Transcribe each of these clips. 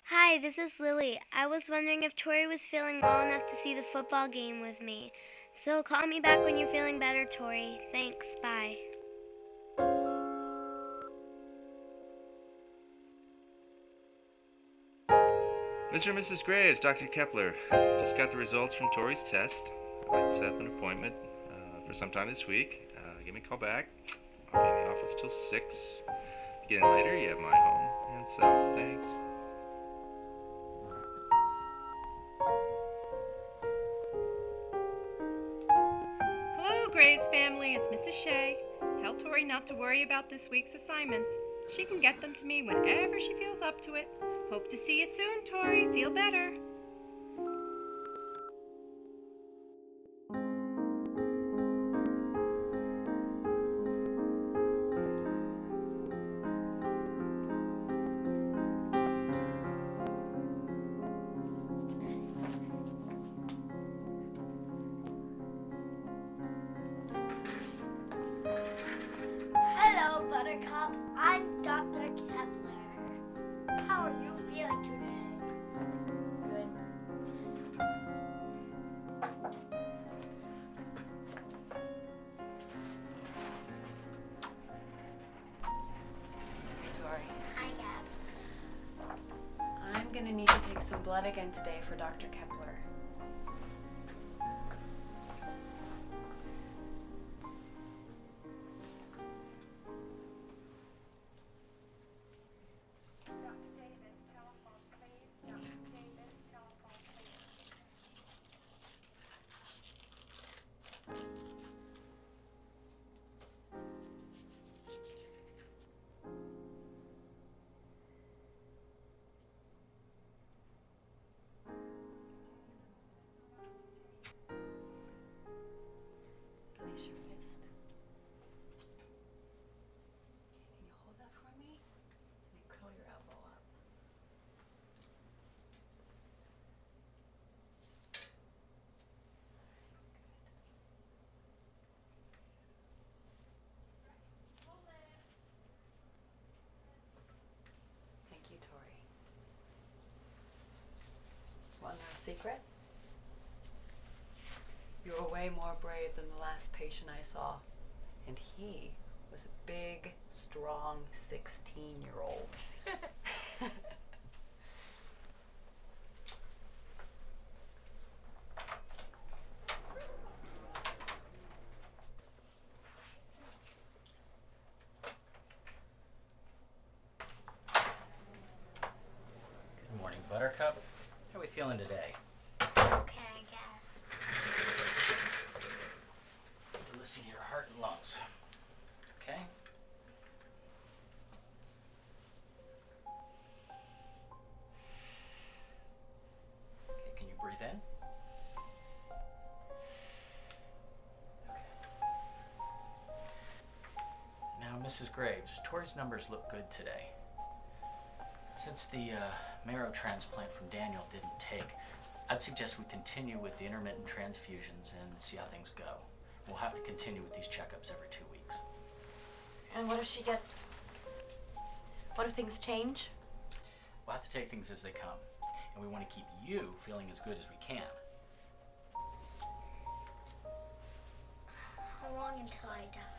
Hi, this is Lily. I was wondering if Tori was feeling well enough to see the football game with me. So call me back when you're feeling better, Tori. Thanks, bye. Mr. and Mrs. Gray, it's Dr. Kepler. Just got the results from Tori's test. I'd like to set up an appointment for sometime this week. Give me a call back. I'll be in the office till 6. If you get in later, you have my home. And so, thanks. Hello, Graves family. It's Mrs. Shea. Tell Tori not to worry about this week's assignments. She can get them to me whenever she feels up to it. Hope to see you soon, Tori. Feel better. Hello, Buttercup. I'm Dr. Kepler. How are you feeling today? Good. Tori, Hi, Gab. I'm gonna need to take some blood again today for Dr. Kepler. Release your fist. Can you hold that for me? And curl your elbow up. Thank you, Tori. Want to know a secret? You were way more brave than the last patient I saw. And he was a big, strong 16-year-old. Good morning, Buttercup. How are we feeling today? Okay, I guess. To listen to your heart and lungs. Okay? Okay, can you breathe in? Okay. Now, Mrs. Graves, Tori's numbers look good today. Since the marrow transplant from Daniel didn't take, I'd suggest we continue with the intermittent transfusions and see how things go. We'll have to continue with these checkups every 2 weeks. And what if she gets... What if things change? We'll have to take things as they come, and we want to keep you feeling as good as we can. How long until I die?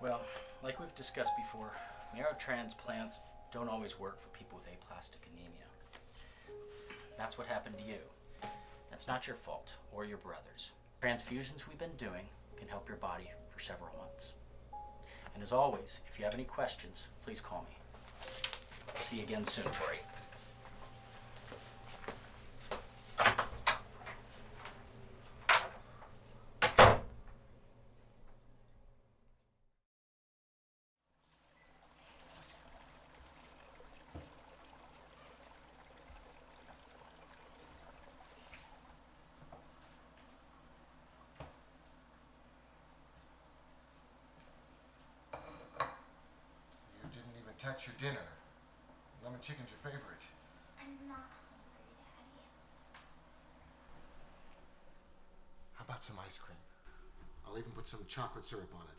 Well, like we've discussed before, marrow transplants don't always work for people with aplastic anemia. That's what happened to you. That's not your fault or your brother's. Transfusions we've been doing can help your body for several months. And as always, if you have any questions, please call me. See you again soon, Tori. You didn't even touch your dinner. Lemon chicken's your favorite. I'm not hungry, Daddy. How about some ice cream? I'll even put some chocolate syrup on it.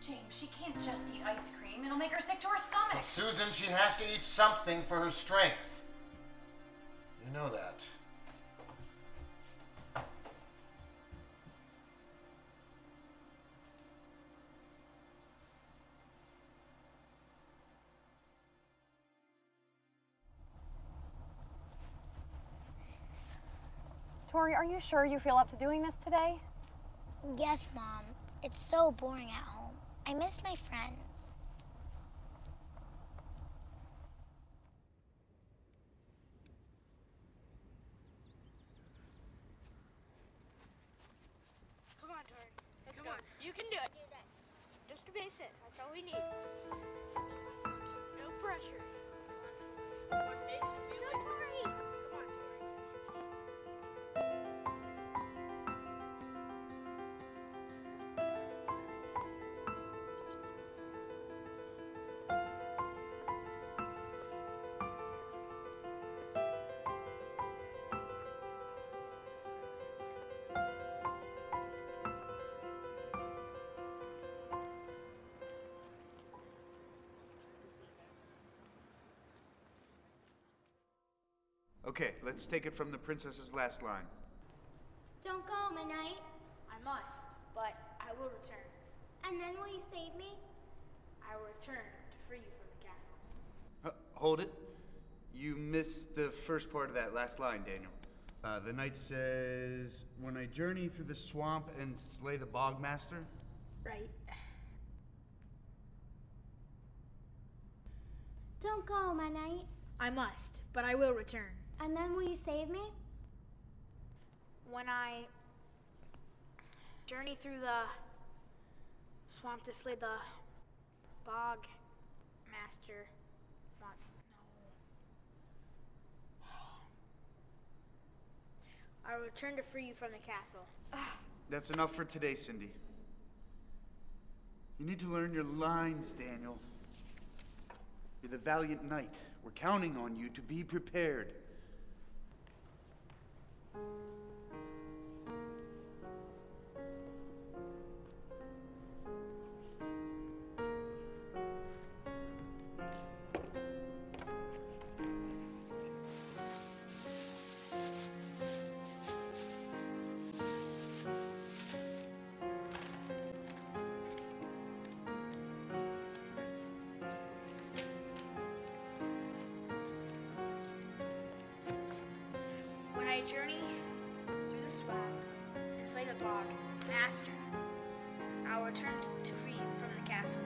James, she can't just eat ice cream. It'll make her sick to her stomach. Susan, she has to eat something for her strength. You know that. Tori, are you sure you feel up to doing this today? Yes, Mom. It's so boring at home. I miss my friends. Come on, Tori. Let's go. You can do it. Just a basic. That's all we need. No pressure. One basic. Come on, Tori. Okay, let's take it from the princess's last line. Don't go, my knight. I must, but I will return. And then will you save me? I will return to free you from the castle. Hold it. You missed the first part of that last line, Daniel. The knight says, when I journey through the swamp and slay the bogmaster. Right. Don't go, my knight. I must, but I will return. And then will you save me? When I journey through the swamp to slay the bog master. No. I will return to free you from the castle. That's enough for today, Cindy. You need to learn your lines, Daniel. You're the valiant knight. We're counting on you to be prepared. When I journey through the swamp and slay the bog master, I will return to free you from the castle.